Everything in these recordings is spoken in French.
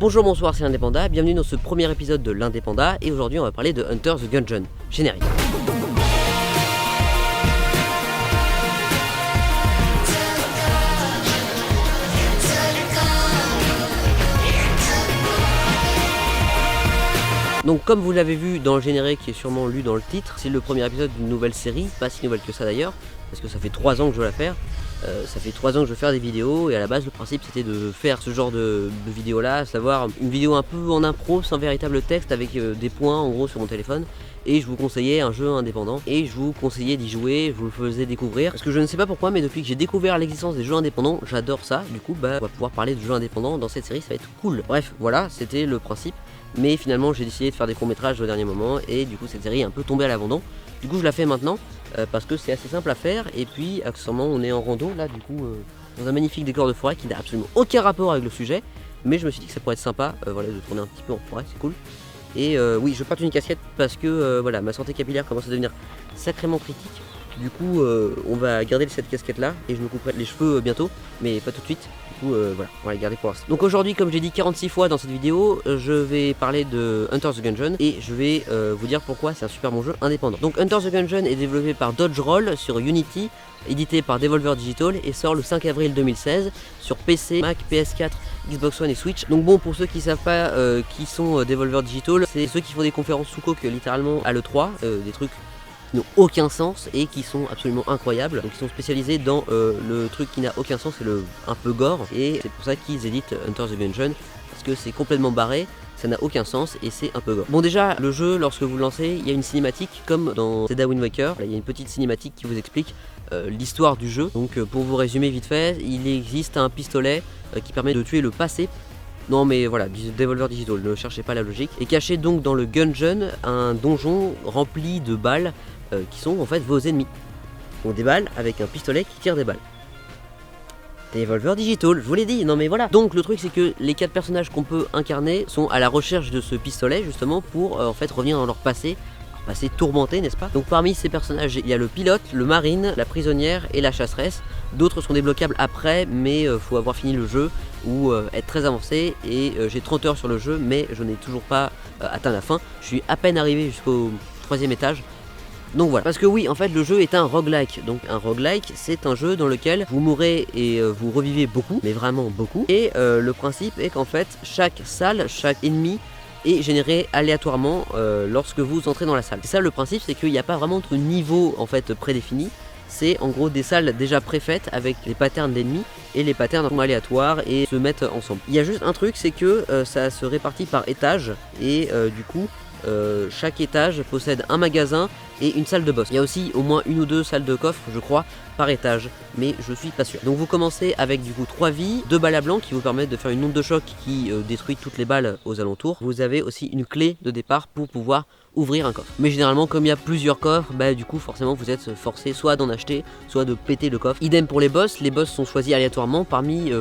Bonjour, bonsoir, c'est l'Indépenda, bienvenue dans ce premier épisode de l'Indépenda et aujourd'hui on va parler de Enter the Gungeon. Générique. Donc comme vous l'avez vu dans le générique et sûrement lu dans le titre, c'est le premier épisode d'une nouvelle série, pas si nouvelle que ça d'ailleurs, parce que ça fait 3 ans que je veux la faire. Ça fait 3 ans que je veux faire des vidéos et à la base le principe c'était de faire ce genre de vidéo là, à savoir une vidéo un peu en impro sans véritable texte avec des points en gros sur mon téléphone. Et je vous conseillais un jeu indépendant et je vous conseillais d'y jouer, je vous le faisais découvrir. Parce que je ne sais pas pourquoi mais depuis que j'ai découvert l'existence des jeux indépendants, j'adore ça. Du coup on va pouvoir parler de jeux indépendants dans cette série, ça va être cool. Bref voilà, c'était le principe. Mais finalement j'ai décidé de faire des courts-métrages au dernier moment et du coup cette série est un peu tombée à l'abandon. Du coup je la fais maintenant parce que c'est assez simple à faire et puis accessoirement on est en rando là du coup dans un magnifique décor de forêt qui n'a absolument aucun rapport avec le sujet. Mais je me suis dit que ça pourrait être sympa voilà, de tourner un petit peu en forêt, c'est cool. Et oui, je porte une casquette parce que voilà, ma santé capillaire commence à devenir sacrément critique. Du coup, on va garder cette casquette là et je me couperai les cheveux bientôt, mais pas tout de suite. Du coup, voilà, on va les garder pour l'instant. Donc aujourd'hui, comme j'ai dit 46 fois dans cette vidéo, je vais parler de Enter the Gungeon et je vais vous dire pourquoi c'est un super bon jeu indépendant. Donc Enter the Gungeon est développé par Dodge Roll sur Unity, édité par Devolver Digital et sort le 5 avril 2016 sur PC, Mac, PS4, Xbox One et Switch. Donc bon, pour ceux qui savent pas qui sont Devolver Digital, c'est ceux qui font des conférences sous coque littéralement à l'E3, des trucs qui n'ont aucun sens et qui sont absolument incroyables. Donc ils sont spécialisés dans le truc qui n'a aucun sens et le un peu gore, et c'est pour ça qu'ils éditent Enter the Gungeon, parce que c'est complètement barré, ça n'a aucun sens et c'est un peu gore. Bon déjà, le jeu, lorsque vous le lancez, il y a une cinématique comme dans Zelda Wind Waker. Là, il y a une petite cinématique qui vous explique l'histoire du jeu. Donc pour vous résumer vite fait, il existe un pistolet qui permet de tuer le passé. Non mais voilà, Devolver Digital, ne cherchez pas la logique. Et caché donc dans le Gungeon, un donjon rempli de balles qui sont en fait vos ennemis. Donc des balles avec un pistolet qui tire des balles. Devolver Digital, je vous l'ai dit, non mais voilà. Donc le truc c'est que les 4 personnages qu'on peut incarner sont à la recherche de ce pistolet justement pour en fait revenir dans leur passé tourmenté, n'est-ce pas? Donc parmi ces personnages, il y a le pilote, le marine, la prisonnière et la chasseresse. D'autres sont débloquables après, mais faut avoir fini le jeu ou être très avancé. Et j'ai 30 heures sur le jeu, mais je n'ai toujours pas atteint la fin. Je suis à peine arrivé jusqu'au 3e étage. Donc voilà, parce que oui, en fait le jeu est un roguelike. Donc un roguelike, c'est un jeu dans lequel vous mourrez et vous revivez beaucoup, mais vraiment beaucoup. Et le principe est qu'en fait chaque salle, chaque ennemi est généré aléatoirement lorsque vous entrez dans la salle. C'est ça le principe, c'est qu'il n'y a pas vraiment de niveau en fait prédéfini. C'est en gros des salles déjà préfaites avec les patterns d'ennemis et les patterns sont aléatoires et se mettent ensemble. Il y a juste un truc, c'est que ça se répartit par étage et du coup chaque étage possède un magasin et une salle de boss. Il y a aussi au moins une ou deux salles de coffre, je crois, par étage, mais je suis pas sûr. Donc vous commencez avec du coup 3 vies, 2 balles à blanc qui vous permettent de faire une onde de choc qui détruit toutes les balles aux alentours. Vous avez aussi une clé de départ pour pouvoir ouvrir un coffre. Mais généralement comme il y a plusieurs coffres, bah du coup forcément vous êtes forcé soit d'en acheter, soit de péter le coffre. Idem pour les boss sont choisis aléatoirement parmi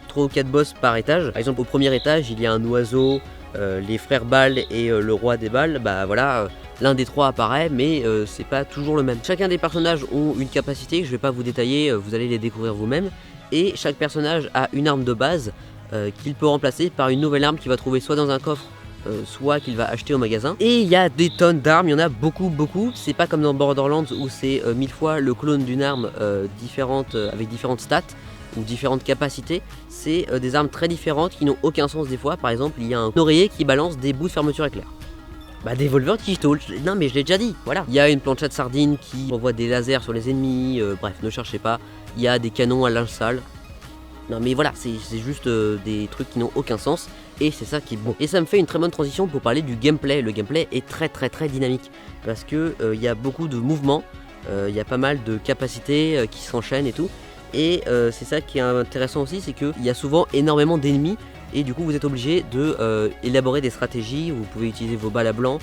3 ou 4 boss par étage. Par exemple au premier étage il y a un oiseau, les frères balles et le roi des balles, bah voilà, l'un des 3 apparaît, mais c'est pas toujours le même. Chacun des personnages ont une capacité, je vais pas vous détailler, vous allez les découvrir vous-même, et chaque personnage a une arme de base qu'il peut remplacer par une nouvelle arme qu'il va trouver soit dans un coffre, soit qu'il va acheter au magasin. Et il y a des tonnes d'armes, il y en a beaucoup, c'est pas comme dans Borderlands où c'est 1000 fois le clone d'une arme différente avec différentes stats ou différentes capacités. C'est des armes très différentes qui n'ont aucun sens des fois. Par exemple, il y a un oreiller qui balance des bouts de fermeture éclair. Bah Devolver Digital, non mais je l'ai déjà dit, voilà. Il y a une planchette sardine qui envoie des lasers sur les ennemis, bref, ne cherchez pas. Il y a des canons à linge sale. Non mais voilà, c'est juste des trucs qui n'ont aucun sens et c'est ça qui est bon. Et ça me fait une très bonne transition pour parler du gameplay. Le gameplay est très dynamique parce que il y a beaucoup de mouvements, il y a pas mal de capacités qui s'enchaînent et tout. Et c'est ça qui est intéressant aussi, c'est qu'il y a souvent énormément d'ennemis et du coup vous êtes obligé de élaborer des stratégies où vous pouvez utiliser vos balles à blanc,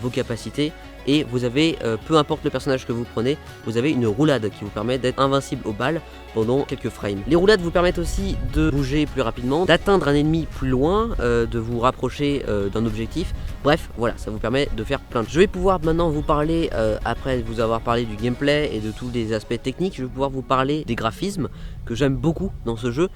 vos capacités et vous avez, peu importe le personnage que vous prenez, vous avez une roulade qui vous permet d'être invincible aux balles pendant quelques frames. Les roulades vous permettent aussi de bouger plus rapidement, d'atteindre un ennemi plus loin, de vous rapprocher d'un objectif. Bref, voilà, ça vous permet de faire plein de choses. Je vais pouvoir maintenant vous parler, après vous avoir parlé du gameplay et de tous les aspects techniques, je vais pouvoir vous parler des graphismes que j'aime beaucoup dans ce jeu.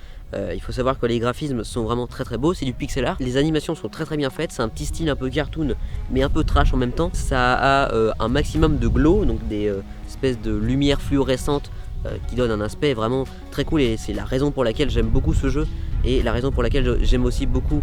Il faut savoir que les graphismes sont vraiment très très beaux, c'est du pixel art, les animations sont très très bien faites, c'est un petit style un peu cartoon mais un peu trash en même temps. Ça a un maximum de glow, donc des espèces de lumière fluorescente qui donne un aspect vraiment très cool, et c'est la raison pour laquelle j'aime beaucoup ce jeu et la raison pour laquelle j'aime aussi beaucoup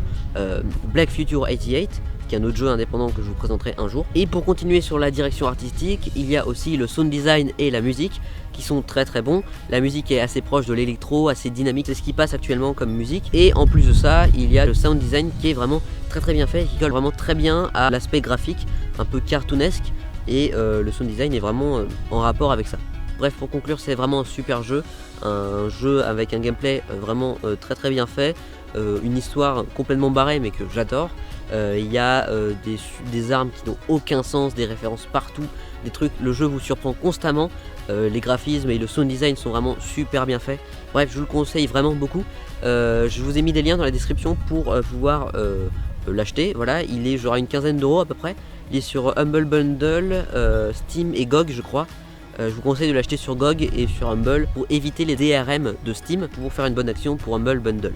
Black Future 88, qui est un autre jeu indépendant que je vous présenterai un jour. Et pour continuer sur la direction artistique, il y a aussi le sound design et la musique qui sont très très bons. La musique est assez proche de l'électro, assez dynamique, c'est ce qui passe actuellement comme musique. Et en plus de ça, il y a le sound design qui est vraiment très très bien fait, qui colle vraiment très bien à l'aspect graphique, un peu cartoonesque, et le sound design est vraiment en rapport avec ça. Bref, pour conclure, c'est vraiment un super jeu, un jeu avec un gameplay vraiment très très bien fait, une histoire complètement barrée mais que j'adore. Il y a des armes qui n'ont aucun sens, des références partout, des trucs, le jeu vous surprend constamment, les graphismes et le sound design sont vraiment super bien faits. Bref, je vous le conseille vraiment beaucoup. Je vous ai mis des liens dans la description pour pouvoir l'acheter. Voilà, il est genre à une quinzaine d'euros à peu près. Il est sur Humble Bundle, Steam et GOG je crois. Je vous conseille de l'acheter sur GOG et sur Humble pour éviter les DRM de Steam, pour faire une bonne action pour Humble Bundle.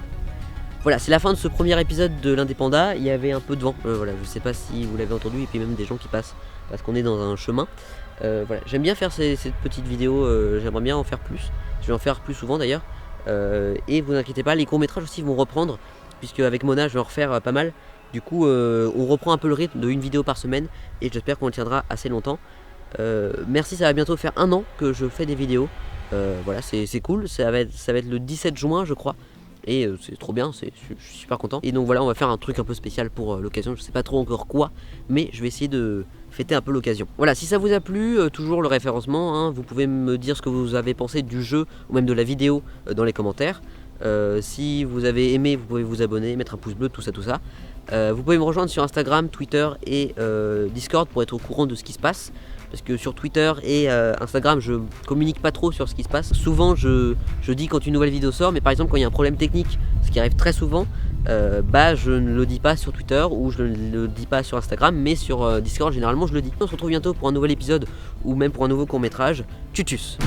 Voilà, c'est la fin de ce premier épisode de l'Indépenda. Il y avait un peu de vent, voilà, je sais pas si vous l'avez entendu, et puis même des gens qui passent parce qu'on est dans un chemin. Voilà, j'aime bien faire cette petite vidéo, j'aimerais bien en faire plus. Je vais en faire plus souvent d'ailleurs. Et vous inquiétez pas, les courts-métrages aussi vont reprendre, puisque avec Mona je vais en refaire pas mal. Du coup, on reprend un peu le rythme de une vidéo par semaine, et j'espère qu'on le tiendra assez longtemps. Merci, ça va bientôt faire 1 an que je fais des vidéos. Voilà, c'est cool, ça va être le 17 juin je crois. Et c'est trop bien, je suis super content. Et donc voilà, on va faire un truc un peu spécial pour l'occasion. Je sais pas trop encore quoi, mais je vais essayer de fêter un peu l'occasion. Voilà, si ça vous a plu, toujours le référencement, hein, vous pouvez me dire ce que vous avez pensé du jeu ou même de la vidéo dans les commentaires. Si vous avez aimé, vous pouvez vous abonner, mettre un pouce bleu, tout ça. Vous pouvez me rejoindre sur Instagram, Twitter et Discord pour être au courant de ce qui se passe. Parce que sur Twitter et Instagram, je communique pas trop sur ce qui se passe. Souvent, je dis quand une nouvelle vidéo sort, mais par exemple, quand il y a un problème technique, ce qui arrive très souvent, je ne le dis pas sur Twitter ou je ne le dis pas sur Instagram, mais sur Discord, généralement, je le dis. On se retrouve bientôt pour un nouvel épisode ou même pour un nouveau court-métrage. Tchuss!